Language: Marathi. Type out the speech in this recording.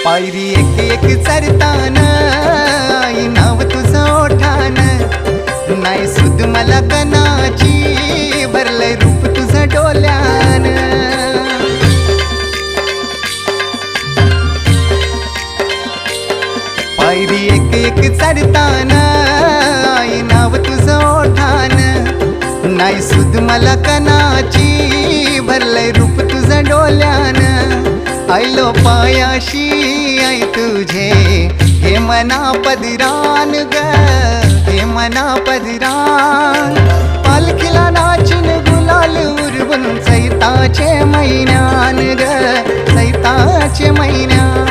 पायरी एक एक चरताना आई नाव तुझं ओठान, नाही सुद मला कनाची भरलंय रूप तुझं डोल्यान. पायरी एक एक चरताना आई नाव तुझं ओठान, नाही सुद मला कनाची भरलंय रूप तुझं डोल्यान. आयलो पायाशी आई तुझे हे मना पदरान ग, हे मना पदरान. पालखीला नाचून गुलाल उरवून चैताचे महिन्यान ग, चैताचे महिन्यान.